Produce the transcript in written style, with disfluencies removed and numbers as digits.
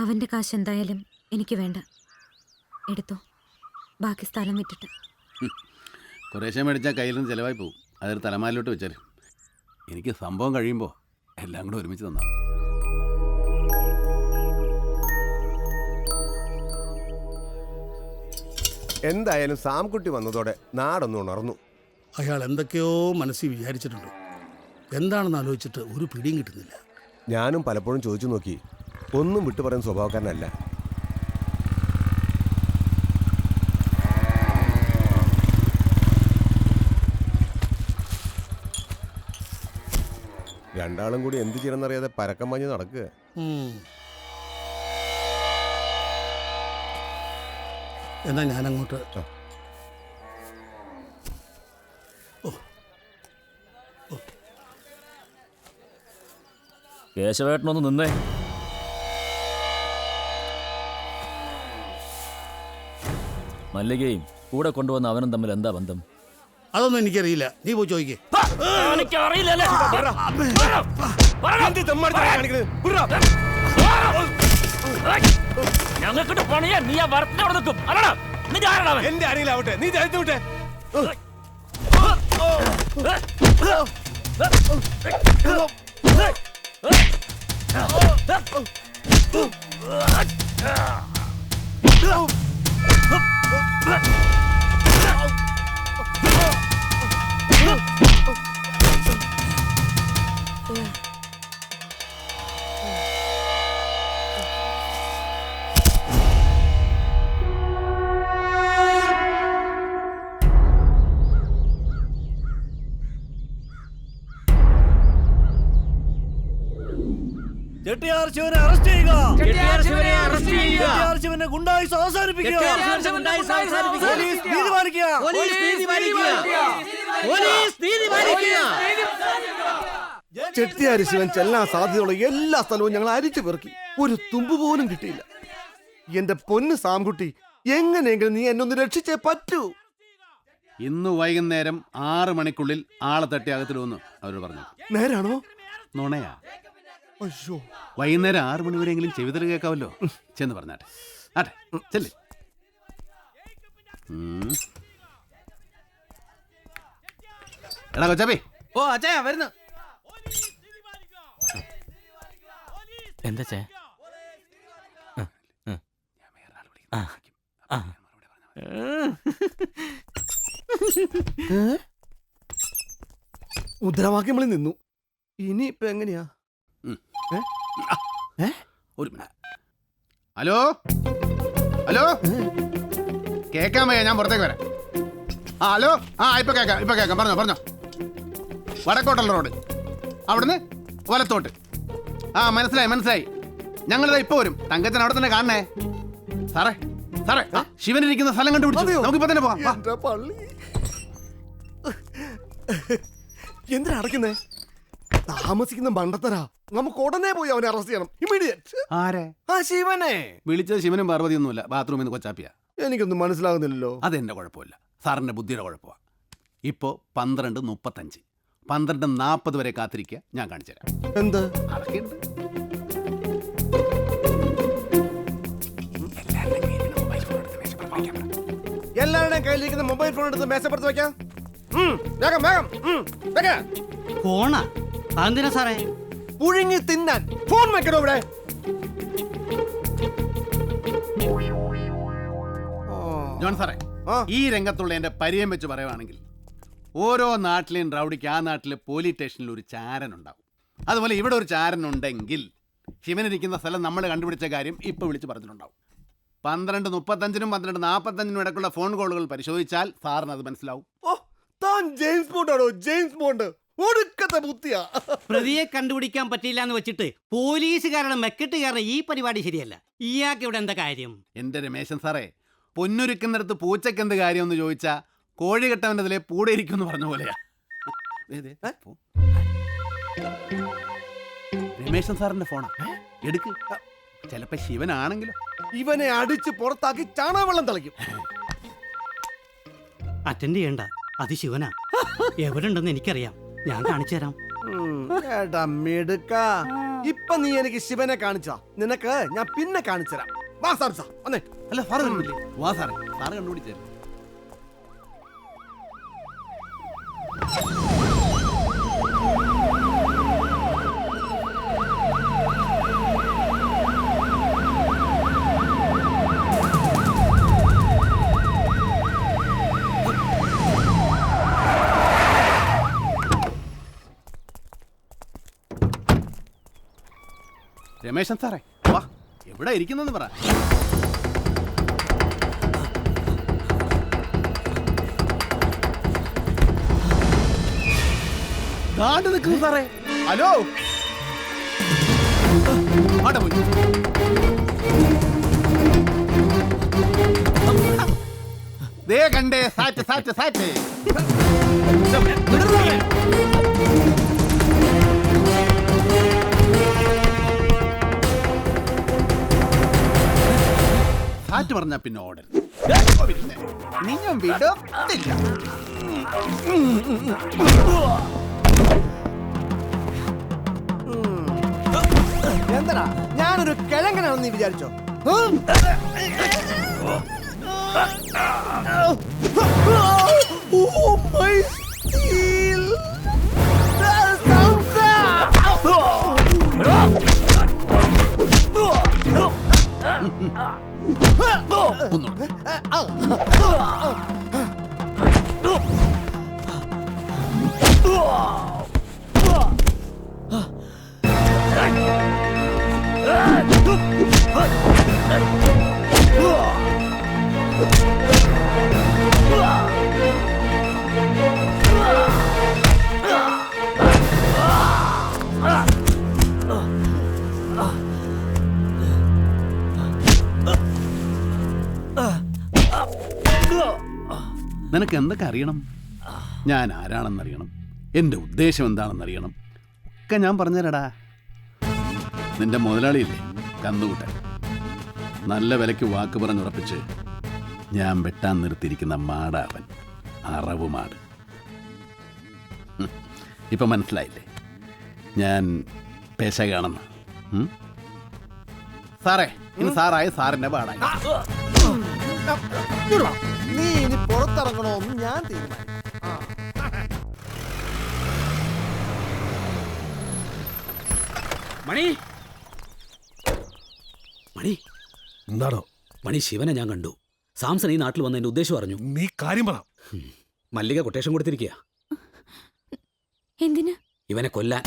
അവന്റെ കാശ് എന്തായാലും എനിക്ക് വേണ്ട. എടുത്തോ, ബാക്കി സ്ഥലം വിട്ടിട്ട്. കുറേശ്ശെ മേടിച്ചാൽ കയ്യിൽ നിന്ന് ചിലവായി പോകും. അതൊരു തലമാരിലോട്ട് വെച്ചാലും എനിക്ക് സംഭവം കഴിയുമ്പോൾ എല്ലാം കൂടെ ഒരുമിച്ച് തന്നാണ്. എന്തായാലും സാംകുട്ടി വന്നതോടെ നാടൊന്ന് ഉണർന്നു. അയാൾ എന്തൊക്കെയോ മനസ്സിൽ വിചാരിച്ചിട്ടുണ്ട്. എന്താണെന്ന് ആലോചിച്ചിട്ട് ഒരു പിടിയും കിട്ടുന്നില്ല. ഞാനും പലപ്പോഴും ചോദിച്ചു നോക്കി. ഒന്നും വിട്ടു പറയുന്ന സ്വഭാവക്കാരനല്ല. രണ്ടാളും കൂടി എന്ത് ചെയ്യണമെന്നറിയാതെ പരക്കം പാഞ്ഞ് നടക്കുക. എന്നാ ഞാനങ്ങോട്ട്. കേശവേട്ടനൊന്ന് നിന്നേ. മല്ലികയും കൂടെ കൊണ്ടുവന്ന അവനും തമ്മിൽ എന്താ ബന്ധം? അതൊന്നും എനിക്കറിയില്ല. നീ പോയി ചോദിക്കേ. ഞങ്ങൾക്കിട്ട് പണിയാ നീ ആ വർക്കിനവിടെ നിൽക്കും. എന്റെ അറിയില്ലാവട്ടെ, നീ ചരിച്ചു വിട്ടെ. ചെട്ടിയാർ ശിവനെ അറസ്റ്റ് ചെയ്യുക. ചെട്ടിയാർ ശിവനെ ഗുണ്ടായിസം അവസാനിപ്പിക്കുക. പോലീസ് നീതി പാലിക്കുക. ചെട്ടിയാർ ശിവൻ ചെല്ലാൻ സാധ്യതയുള്ള എല്ലാ സ്ഥലവും ഞങ്ങൾ അരിച്ചു പെറുക്കി. ഒരു തുമ്പ് പോലും കിട്ടിയില്ല. എന്റെ പൊന്ന് സാംകുട്ടി, എങ്ങനെയെങ്കിലും നീ എന്നെ ഒന്ന് രക്ഷിച്ചേ പറ്റൂ. ഇന്ന് വൈകുന്നേരം 6 മണിക്കുള്ളിൽ ആളെ തട്ടി അകത്തിടുമെന്ന് അവർ പറഞ്ഞു. നേരാണോ? നുണയാ. അയ്യോ, വൈകുന്നേരം 6 മണി വരെയെങ്കിലും ചെവിതൽ കേൾക്കാവല്ലോ. ചെന്ന് പറഞ്ഞാട്ടെ. ആട്ടെ ചെല്ലേ. എടാ കൊച്ചാപ്പി. ഓ അച്ഛാ വരുന്നു. എന്താ ചേ? മുദ്രാവാക്യങ്ങളിൽ നിന്നു. ഇനിയിപ്പൊ എങ്ങനെയാ? ഒരു മിനിറ്റ്. ഹലോ ഹലോ, കേക്കാൻ വയ്യ, ഞാൻ പുറത്തേക്ക് വരാം. ഹലോ. ഇപ്പൊ കേക്കാം. പറഞ്ഞോ. വടക്കോട്ടുള്ള റോഡ്, അവിടുന്ന് വലത്തോട്ട്. മനസ്സിലായി. ഞങ്ങളിതാ ഇപ്പൊ വരും. തങ്കച്ചൻ അവിടെ തന്നെ കാണണേ. സാറേ ശിവനിരിക്കുന്ന സ്ഥലം കണ്ടുപിടിച്ചു. നമുക്കിപ്പോ തന്നെ പോവാം. എന്തിനാ അടയ്ക്കുന്നേ? താമസിക്കുന്ന മണ്ടത്തരാ. നമുക്ക് ഉടനെ പോയി അവനെ അറസ്റ്റ് ചെയ്യണം. ഇമ്മീഡിയറ്റ്. ആരെ? ശിവനെ വിളിച്ചത് ശിവനും പാർവതിയൊന്നുമില്ല, ബാത്റൂമിൽ നിന്ന് കൊച്ചാപ്പിയാ. എനിക്കൊന്നും മനസ്സിലാകുന്നില്ലല്ലോ. അതെന്റെ കുഴപ്പമില്ല, സാറിന്റെ ബുദ്ധിയുടെ കുഴപ്പമാണ്. ഇപ്പോ 12:35, 12:40 വരെ കാത്തിരിക്കുക. ഞാൻ കാണിച്ചു തരാം. എന്ത്? അതൊക്കെയുണ്ട്. എല്ലാവരുടെയും കയ്യിലിരിക്കുന്ന മൊബൈൽ ഫോൺ എടുത്ത് മേശപ്പുറത്ത് വെക്കാം. ഫോണാ? അതെന്തിനാ സാറേ? പുഴുങ്ങി തിന്നാൻ. ഫോൺ വെക്കണോ ഇവിടെ? ജോൺ സാറേ, ഈ രംഗത്തുള്ള എന്റെ പരിചയം വെച്ച് പറയുവാണെങ്കിൽ ഓരോ നാട്ടിലെയും റൗഡിക്ക് ആ നാട്ടിലെ പോലീസ് സ്റ്റേഷനിൽ ഒരു ചാരൻ ഉണ്ടാവും. അതുപോലെ ഇവിടെ ഒരു ചാരൻ ഉണ്ടെങ്കിൽ ശിവനിരിക്കുന്ന സ്ഥലം നമ്മൾ കണ്ടുപിടിച്ച കാര്യം ഇപ്പൊ വിളിച്ച് പറഞ്ഞിട്ടുണ്ടാവും. 12:35-നും 12:45-നും ഇടയ്ക്കുള്ള ഫോൺ കോളുകൾ പരിശോധിച്ചാൽ സാറിന് അത് മനസ്സിലാവും. താൻ ജെയിംസ് ബോണ്ടാണോ? ജെയിംസ് ബോണ്ട് ഒടുക്കത്തെ ബുദ്ധിയാ. പ്രതിയെ കണ്ടുപിടിക്കാൻ പറ്റില്ല എന്ന് വെച്ചിട്ട് പോലീസുകാരുടെ മെക്കെട്ട് കാരണം ഈ പരിപാടി ശരിയല്ല. ഇയാൾക്ക് ഇവിടെ എന്താ കാര്യം? എന്റെ രമേശൻ സാറേ, പൊന്നൊരുക്കുന്നിടത്ത് പൂച്ചയ്ക്ക് എന്ത് കാര്യം എന്ന് ചോദിച്ചാ കോഴി കെട്ടവൻ്റെ പൂടെ ഇരിക്കും എന്ന് പറഞ്ഞ പോലെയാ. രമേശൻ സാറിന്റെ ഫോണാ, എടുക്ക്. ചിലപ്പോ ശിവനാണെങ്കിലോ. ഇവനെ അടിച്ച് പുറത്താക്കി ചാണകവെള്ളം തളിക്കും. അറ്റൻഡ് ചെയ്യണ്ട, അത് ശിവനാ. എവിടെ ഉണ്ടെന്ന് എനിക്കറിയാം, ഞാൻ കാണിച്ചു തരാം. മിടുക്ക. ഇപ്പൊ നീ എനിക്ക് ശിവനെ കാണിച്ചാ നിനക്ക് ഞാൻ പിന്നെ കാണിച്ചുതരാം. വാ സാംസ, വന്നേ. അല്ല സാറ് കണ്ടില്ലേ? വാ സാറേ, സാറ് കണ്ടുപിടിച്ചേ. രമേശൻ സാറേ, വാ. എവിടെ ഇരിക്കുന്നെന്ന് പറ. ദാണ്ട് നിൽക്കുന്നു സാറേ. ഹലോ, ആടെ പോയി. ദേ കണ്ടേ, സാറ്റ് സാറ്റ് സാറ്റ്. സാറ്റ് പറഞ്ഞാ പിന്നെ ഓർഡർ നിങ്ങൾ വിടത്തില്ല. എന്താ ഞാനൊരു കിഴങ്ങനാണെന്ന് നീ വിചാരിച്ചോ? നിനക്ക് എന്തൊക്കെ അറിയണം? ഞാൻ ആരാണെന്നറിയണം, എൻ്റെ ഉദ്ദേശം എന്താണെന്നറിയണം, ഒക്കെ ഞാൻ പറഞ്ഞുതരടാ. നിന്റെ മുതലാളിയില്ലേ കന്നുകൂട്ടൻ, നല്ല വിലയ്ക്ക് വാക്ക് പറഞ്ഞുറപ്പിച്ച് ഞാൻ വെട്ടാൻ നിർത്തിയിരിക്കുന്ന മാടാവൻ, അറവുമാട്. ഇപ്പം മനസ്സിലായില്ലേ ഞാൻ പേശകാണെന്ന്? സാറേ, ഇനി സാറായ സാറിൻ്റെ പാടായി. നീ ഇനി പുറത്തിറങ്ങണോന്ന് ഞാൻ തീരുമാനിക്കും. മണി മണി എന്താണോ മണി, ശിവനെ ഞാൻ കണ്ടു. സാംസൺ ഈ നാട്ടിൽ വന്നതിന്റെ ഉദ്ദേശം അറിഞ്ഞു. നീ കാര്യം പറ. മല്ലിക കൊട്ടേഷൻ കൊടുത്തിരിക്കുക എന്തിന്? ഇവനെ കൊല്ലാൻ.